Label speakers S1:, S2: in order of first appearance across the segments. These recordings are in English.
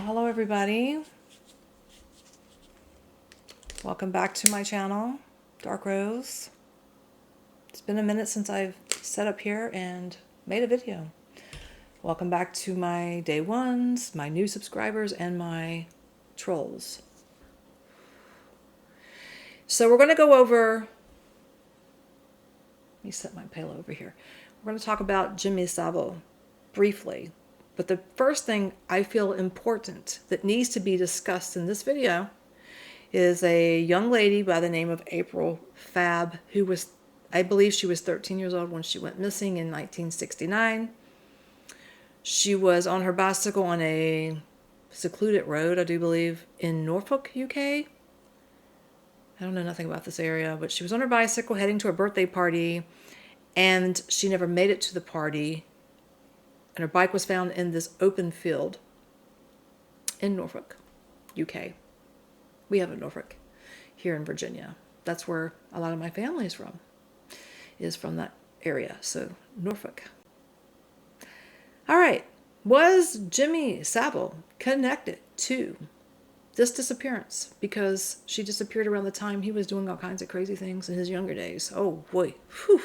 S1: Well, hello everybody. Welcome back to my channel, Dark Rose. It's been a minute since I've set up here and made a video. Welcome back to my day ones, my new subscribers, and my trolls. So we're going to go over, let me set my pillow over here. We're going to talk about Jimmy Savile briefly. But the first thing I feel important that needs to be discussed in this video is a young lady by the name of April Fabb, who was, I believe she was 13 years old when she went missing in 1969. She was on her bicycle on a secluded road, I do believe, in Norfolk, UK. I don't know nothing about this area, but she was on her bicycle heading to a birthday party, and she never made it to the party. And her bike was found in this open field in Norfolk, UK. We have a Norfolk here in Virginia. That's where a lot of my family is from that area. So Norfolk. All right. Was Jimmy Savile connected to this disappearance? Because she disappeared around the time he was doing all kinds of crazy things in his younger days. Oh boy. Whew.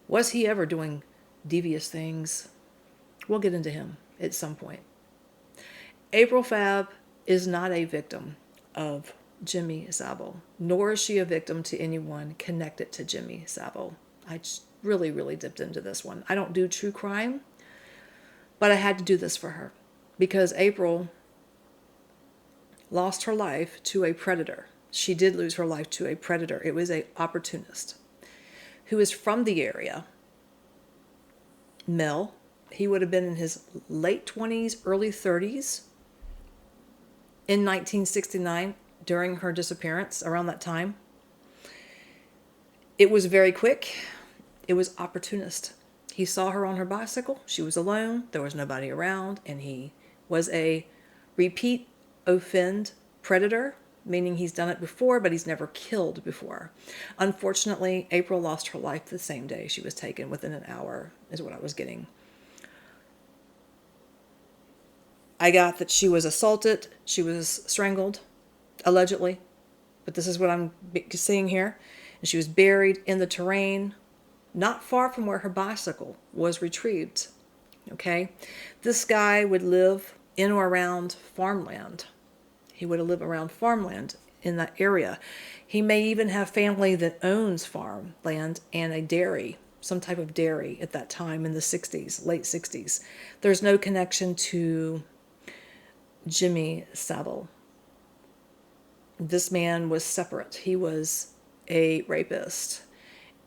S1: Was he ever doing devious things? We'll get into him at some point. April Fabb is not a victim of Jimmy Savile, nor is she a victim to anyone connected to Jimmy Savile. I really dipped into this one. I don't do true crime, but I had to do this for her because April lost her life to a predator. She did lose her life to a predator. It was an opportunist who is from the area. Mel. He would have been in his late 20s, early 30s in 1969 during her disappearance, around that time. It was very quick. It was opportunist. He saw her on her bicycle. She was alone. There was nobody around. And he was a repeat offend predator, meaning he's done it before, but he's never killed before. Unfortunately, April lost her life the same day she was taken, within an hour, is what I was getting. I got that she was assaulted, she was strangled, allegedly, but this is what I'm seeing here. And she was buried in the terrain, not far from where her bicycle was retrieved. Okay? This guy would live in or around farmland. He would live around farmland in that area. He may even have family that owns farmland and a dairy, some type of dairy at that time in the 60s, late 60s. There's no connection to Jimmy Savile. This man was separate. He was a rapist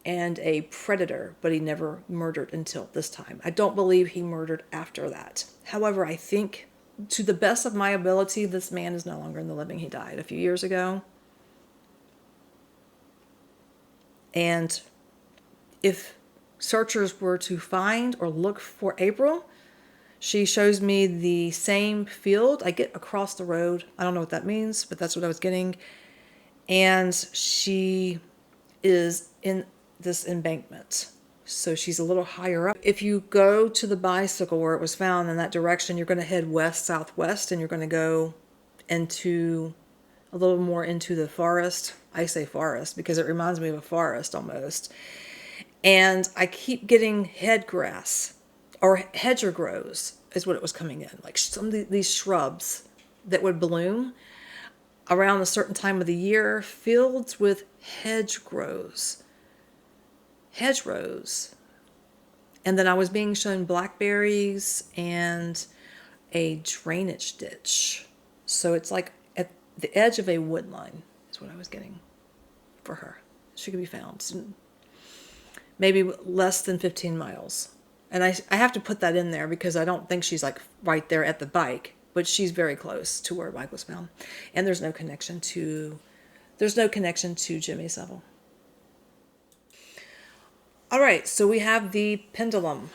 S1: and a predator, but he never murdered until this time. I don't believe he murdered after that. However, I think, to the best of my ability, this man is no longer in the living. He died a few years ago. And if searchers were to find or look for April, she shows me the same field I get across the road. I don't know what that means, but that's what I was getting. And she is in this embankment. So she's a little higher up. If you go to the bicycle where it was found in that direction, you're going to head west-southwest, and you're going to go into a little more into the forest. I say forest because it reminds me of a forest almost. And I keep getting headgrass, or hedger grows is what it was coming in. Like some of these shrubs that would bloom around a certain time of the year, fields with hedgerows. And then I was being shown blackberries and a drainage ditch. So it's like at the edge of a wood line is what I was getting for her. She could be found maybe less than 15 miles. And I have to put that in there because I don't think she's like right there at the bike, but she's very close to where her bike was found. And there's no connection to Jimmy Savile. All right, so we have the pendulum.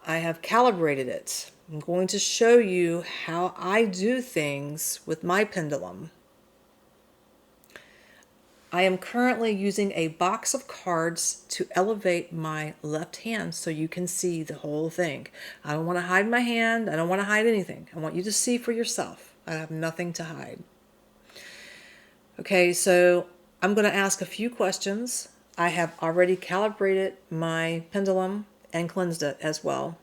S1: I have calibrated it. I'm going to show you how I do things with my pendulum. I am currently using a box of cards to elevate my left hand so you can see the whole thing. I don't want to hide my hand. I don't want to hide anything. I want you to see for yourself. I have nothing to hide. Okay, so I'm going to ask a few questions. I have already calibrated my pendulum and cleansed it as well.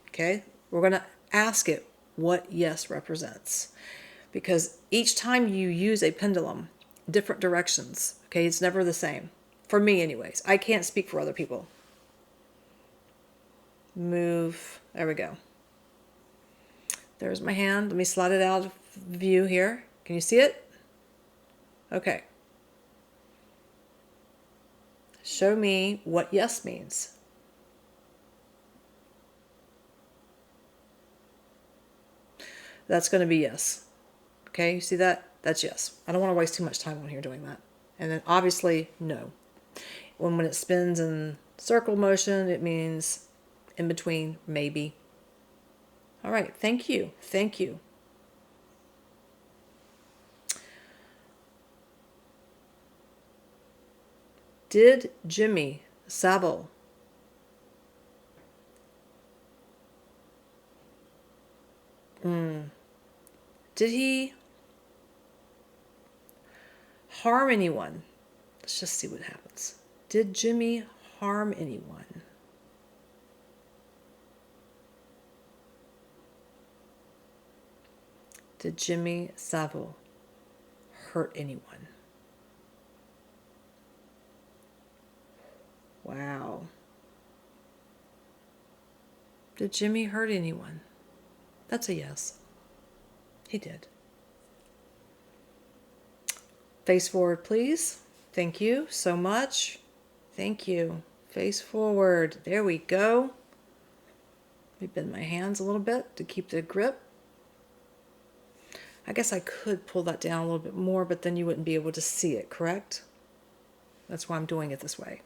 S1: Okay, we're going to ask it what yes represents. Because each time you use a pendulum, different directions, okay, it's never the same. For me, anyways. I can't speak for other people. Move. There we go. There's my hand. Let me slide it out of view here. Can you see it? Okay. Show me what yes means. That's going to be yes. Okay, you see that? That's yes. I don't want to waste too much time on here doing that. And then obviously, no. When it spins in circle motion, it means in between, maybe. All right, thank you. Thank you. Did Jimmy Savile did he harm anyone? Let's just see what happens. Did Jimmy harm anyone? Did Jimmy Savile hurt anyone? Wow. Did Jimmy hurt anyone? That's a yes. He did. Face forward, please. Thank you so much. Thank you. Face forward. There we go. Let me bend my hands a little bit to keep the grip. I guess I could pull that down a little bit more, but then you wouldn't be able to see it, correct? That's why I'm doing it this way.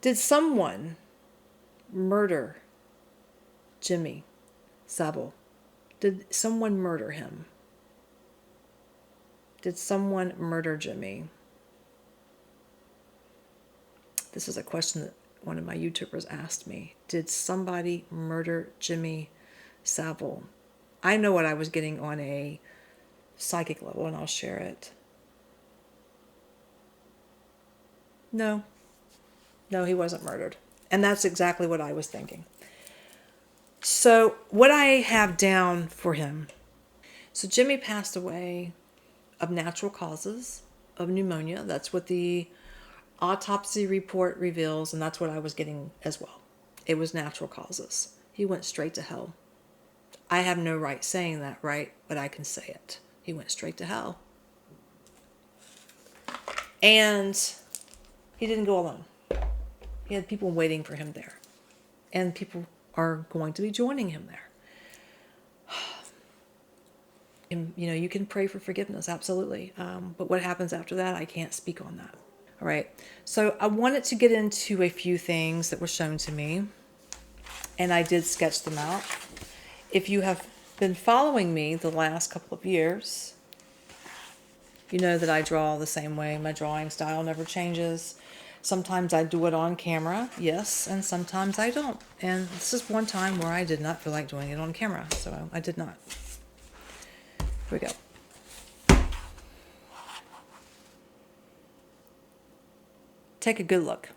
S1: Did someone murder Jimmy Savile? Did someone murder him? Did someone murder Jimmy? This is a question that one of my YouTubers asked me. Did somebody murder Jimmy Savile? I know what I was getting on a psychic level, and I'll share it. No. No, he wasn't murdered. And that's exactly what I was thinking. So what I have down for him. So Jimmy passed away of natural causes of pneumonia. That's what the autopsy report reveals, and that's what I was getting as well. It was natural causes. He went straight to hell. I have no right saying that, right? But I can say it. He went straight to hell. And he didn't go alone. He had people waiting for him there. And people are going to be joining him there. And, you know, you can pray for forgiveness, absolutely. But what happens after that, I can't speak on that. All right. So I wanted to get into a few things that were shown to me. And I did sketch them out. If you have been following me the last couple of years, you know that I draw the same way. My drawing style never changes. Sometimes I do it on camera, yes, and sometimes I don't. And this is one time where I did not feel like doing it on camera, so I did not. Here we go. Take a good look.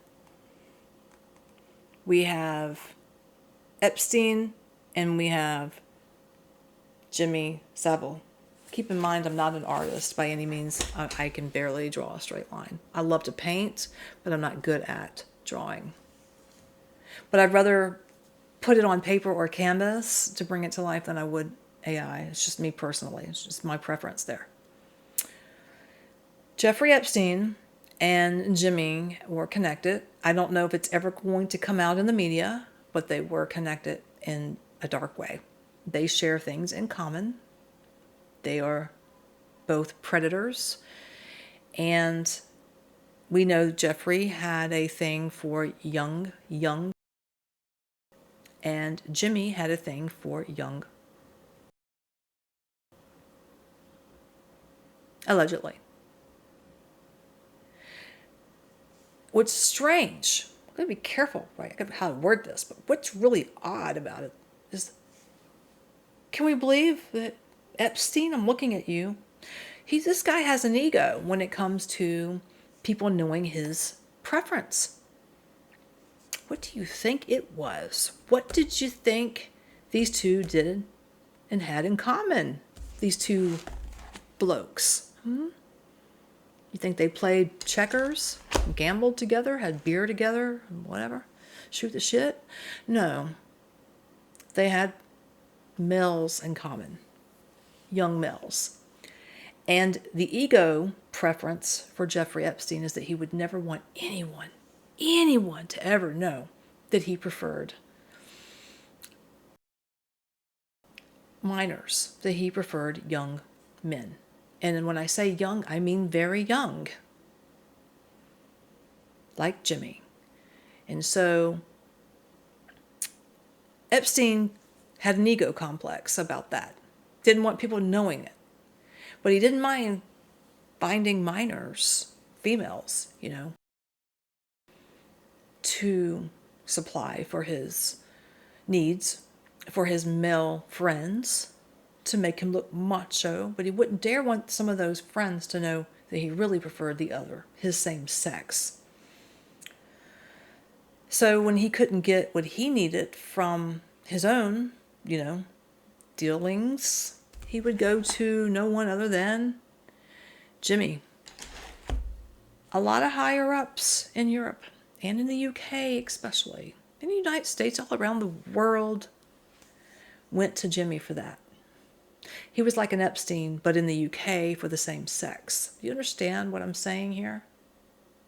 S1: We have Epstein and we have Jimmy Savile. Keep in mind, I'm not an artist by any means. I can barely draw a straight line. I love to paint, but I'm not good at drawing. But I'd rather put it on paper or canvas to bring it to life than I would AI. It's just me personally. It's just my preference there. Jeffrey Epstein and Jimmy were connected. I don't know if it's ever going to come out in the media, but they were connected in a dark way. They share things in common. They are both predators. And we know Jeffrey had a thing for young. And Jimmy had a thing for young. Allegedly. What's strange, I'm going to be careful, right? I got how to word this, but what's really odd about it is, can we believe that Epstein, I'm looking at you, this guy has an ego when it comes to people knowing his preference. What do you think it was? What did you think these two did and had in common? These two blokes. You think they played checkers, gambled together, had beer together, whatever, shoot the shit? No. They had males in common, young males. And the ego preference for Jeffrey Epstein is that he would never want anyone to ever know that he preferred minors, that he preferred young men. And when I say young, I mean very young. Like Jimmy. And so Epstein had an ego complex about that. Didn't want people knowing it. But he didn't mind finding minors, females, to supply for his needs, for his male friends, to make him look macho, but he wouldn't dare want some of those friends to know that he really preferred the other, his same sex. So when he couldn't get what he needed from his own, dealings, he would go to no one other than Jimmy. A lot of higher ups in Europe and in the UK especially, in the United States, all around the world, went to Jimmy for that. He was like an Epstein, but in the UK for the same sex. Do you understand what I'm saying here?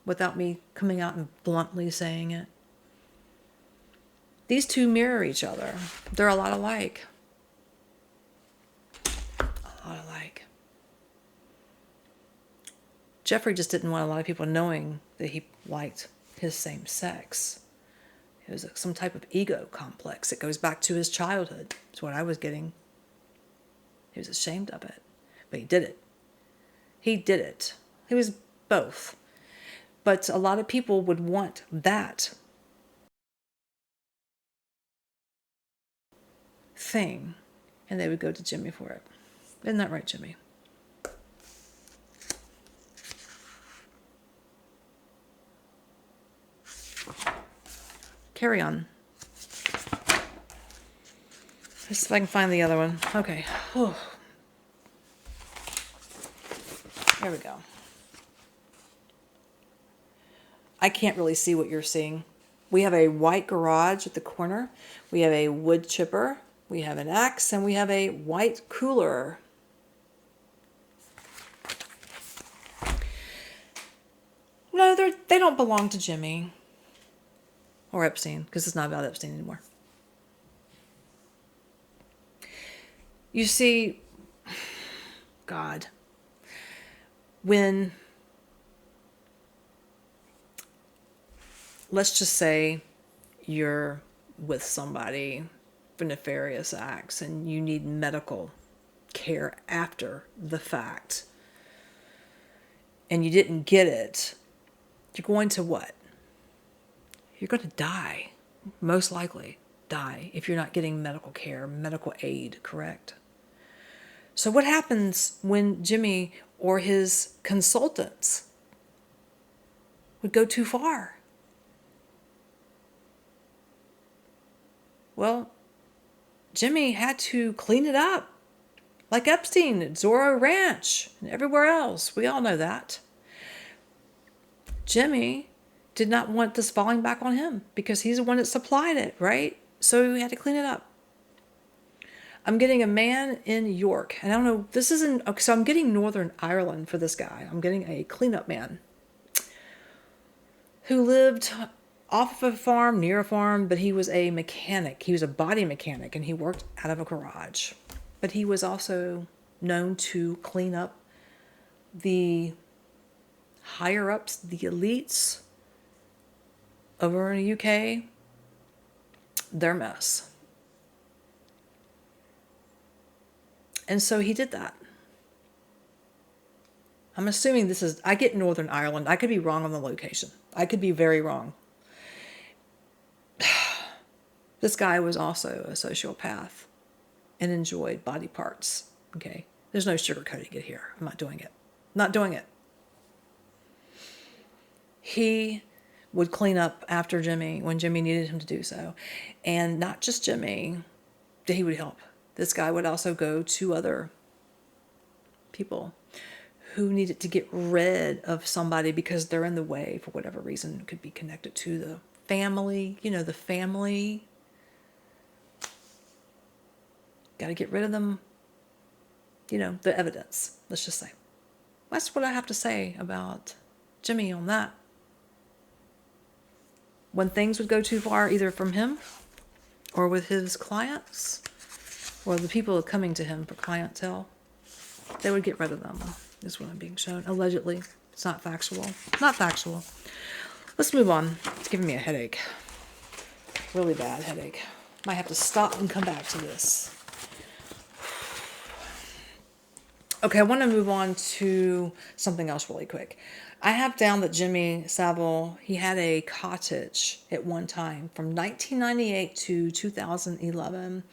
S1: Without me coming out and bluntly saying it. These two mirror each other. They're a lot alike. A lot alike. Jeffrey just didn't want a lot of people knowing that he liked his same sex. It was some type of ego complex. It goes back to his childhood. That's what I was getting. He was ashamed of it. But he did it. He did it. He was both. But a lot of people would want that thing, and they would go to Jimmy for it. Isn't that right, Jimmy? Carry on. Let's see if I can find the other one. Okay. Whew. There we go. I can't really see what you're seeing. We have a white garage at the corner. We have a wood chipper. We have an axe, and we have a white cooler. No, they don't belong to Jimmy or Epstein, because it's not about Epstein anymore. You see, God, when, let's just say you're with somebody for nefarious acts and you need medical care after the fact, and you didn't get it, you're going to what? You're going to die. Most likely die if you're not getting medical care, medical aid, correct? So what happens when Jimmy or his consultants would go too far? Well, Jimmy had to clean it up, like Epstein at Zorro Ranch and everywhere else. We all know that. Jimmy did not want this falling back on him because he's the one that supplied it, right? So he had to clean it up. I'm getting a man in York. And I don't know, this isn't, okay, so I'm getting Northern Ireland for this guy. I'm getting a cleanup man who lived off of a farm, near a farm, but he was a mechanic. He was a body mechanic, and he worked out of a garage. But he was also known to clean up the higher-ups, the elites over in the UK, their mess. And so he did that. I'm assuming this is, I get Northern Ireland. I could be wrong on the location. I could be very wrong. This guy was also a sociopath and enjoyed body parts. Okay. There's no sugarcoating it here. I'm not doing it. Not doing it. He would clean up after Jimmy when Jimmy needed him to do so. And not just Jimmy, he would help. This guy would also go to other people who needed to get rid of somebody because they're in the way for whatever reason. It could be connected to the family, the family. Got to get rid of them, the evidence, let's just say. That's what I have to say about Jimmy on that. When things would go too far, either from him or with his clients or the people coming to him for clientele, they would get rid of them, is what I'm being shown. Allegedly. It's not factual. Not factual. Let's move on. It's giving me a headache. Really bad headache. Might have to stop and come back to this. Okay, I want to move on to something else really quick. I have down that Jimmy Savile, he had a cottage at one time from 1998 to 2011,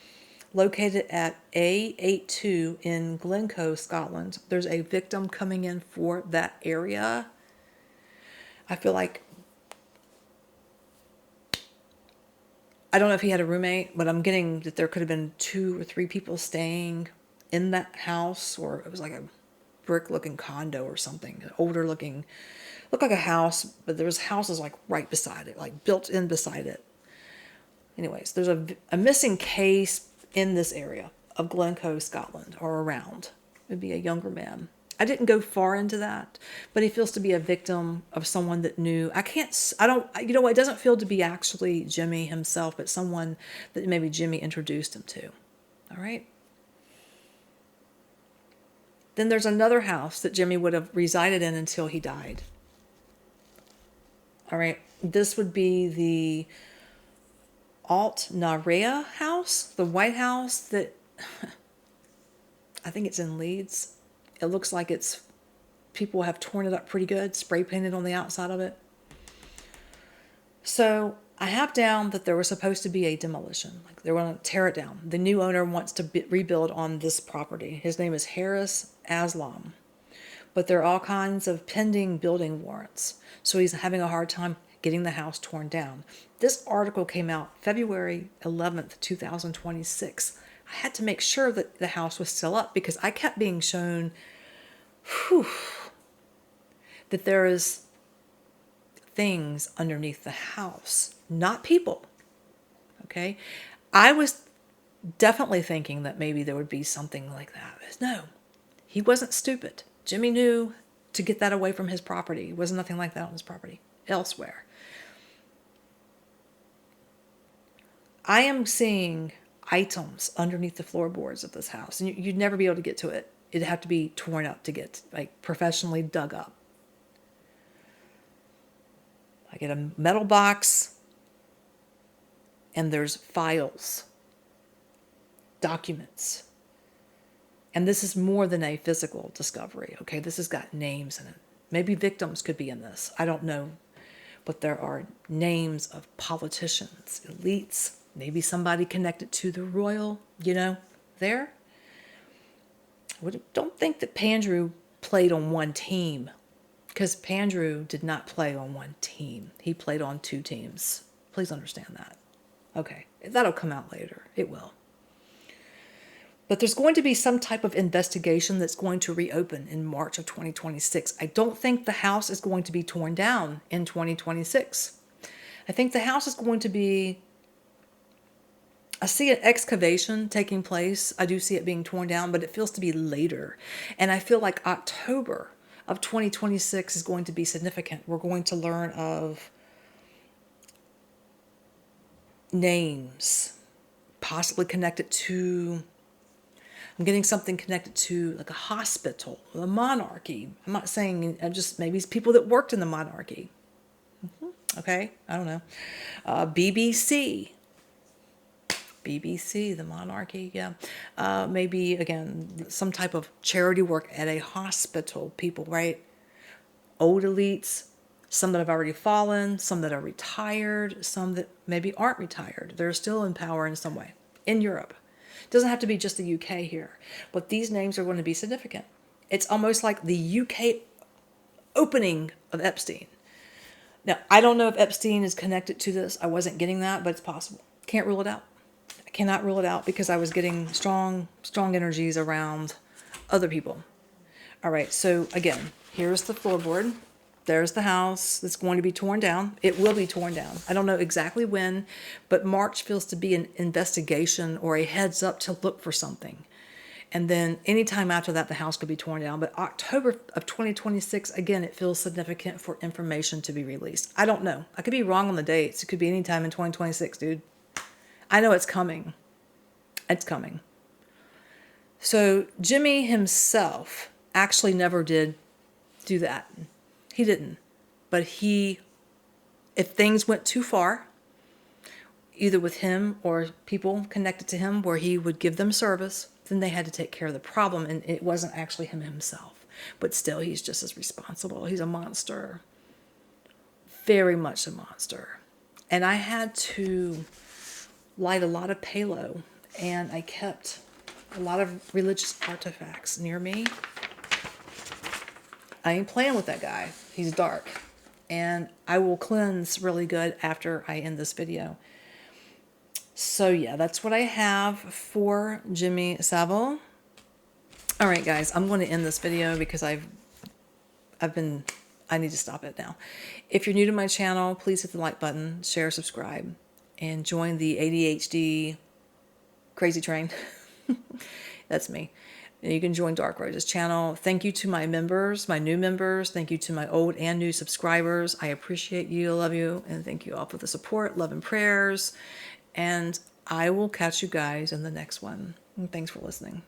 S1: located at A82 in Glencoe, Scotland. There's a victim coming in for that area. I feel like, I don't know if he had a roommate, but I'm getting that there could have been 2 or 3 people staying in that house, or it was like a brick-looking condo or something, older looking, looked like a house, but there was houses like right beside it, like built in beside it. Anyways, there's a missing case in this area of Glencoe, Scotland, or around. It would be a younger man. I didn't go far into that, but he feels to be a victim of someone that knew. It doesn't feel to be actually Jimmy himself, but someone that maybe Jimmy introduced him to. All right. Then there's another house that Jimmy would have resided in until he died. All right. This would be the Alt Narea house, the White House that I think it's in Leeds. It looks like people have torn it up pretty good, spray painted on the outside of it. So I have down that there was supposed to be a demolition. Like they want to tear it down. The new owner wants to rebuild on this property. His name is Harris Aslam. But there are all kinds of pending building warrants. So he's having a hard time getting the house torn down. This article came out February 11th, 2026. I had to make sure that the house was still up because I kept being shown that there is things underneath the house, not people. Okay? I was definitely thinking that maybe there would be something like that. But no, he wasn't stupid. Jimmy knew to get that away from his property. There was nothing like that on his property elsewhere. I am seeing items underneath the floorboards of this house, and you'd never be able to get to it. It'd have to be torn up to get, like, professionally dug up. I get a metal box, and there's files, documents. And this is more than a physical discovery, okay? This has got names in it. Maybe victims could be in this. I don't know. But there are names of politicians, elites, maybe somebody connected to the royal, there. I don't think that Pandrew played on one team, because Pandrew did not play on one team. He played on 2 teams. Please understand that. Okay, that'll come out later. It will. But there's going to be some type of investigation that's going to reopen in March of 2026. I don't think the house is going to be torn down in 2026. I think the house is going to be, I see an excavation taking place. I do see it being torn down, but it feels to be later. And I feel like October of 2026 is going to be significant. We're going to learn of names, possibly connected to, I'm getting something connected to like a hospital, the monarchy. I'm not saying, just maybe it's people that worked in the monarchy. Okay, I don't know. BBC. BBC, the monarchy, yeah. Maybe, again, some type of charity work at a hospital, people, right? Old elites, some that have already fallen, some that are retired, some that maybe aren't retired. They're still in power in some way in Europe. It doesn't have to be just the UK here, but these names are going to be significant. It's almost like the UK opening of Epstein. Now, I don't know if Epstein is connected to this. I wasn't getting that, but it's possible. Can't rule it out. I cannot rule it out because I was getting strong energies around other people. All right, so again, here's the floorboard. There's the house that's going to be torn down. It will be torn down. I don't know exactly when, but March feels to be an investigation or a heads up to look for something. And then anytime after that, the house could be torn down. But October of 2026, again, it feels significant for information to be released. I don't know. I could be wrong on the dates. It could be any time in 2026, dude. I know it's coming. It's coming. So Jimmy himself actually never did do that. He didn't. But if things went too far, either with him or people connected to him where he would give them service, then they had to take care of the problem, and it wasn't actually him himself. But still, he's just as responsible. He's a monster. Very much a monster. And I had to light a lot of palo, and I kept a lot of religious artifacts near me. I ain't playing with that guy. He's dark. And I will cleanse really good after I end this video. So yeah, that's what I have for Jimmy Savile. All right, guys, I'm going to end this video because I need to stop it now. If you're new to my channel, please hit the like button, share, subscribe, and join the ADHD crazy train. That's me. And you can join Dark Rose's channel. Thank you to my members, my new members. Thank you to my old and new subscribers. I appreciate you, love you, and thank you all for the support, love, and prayers. And I will catch you guys in the next one. And thanks for listening.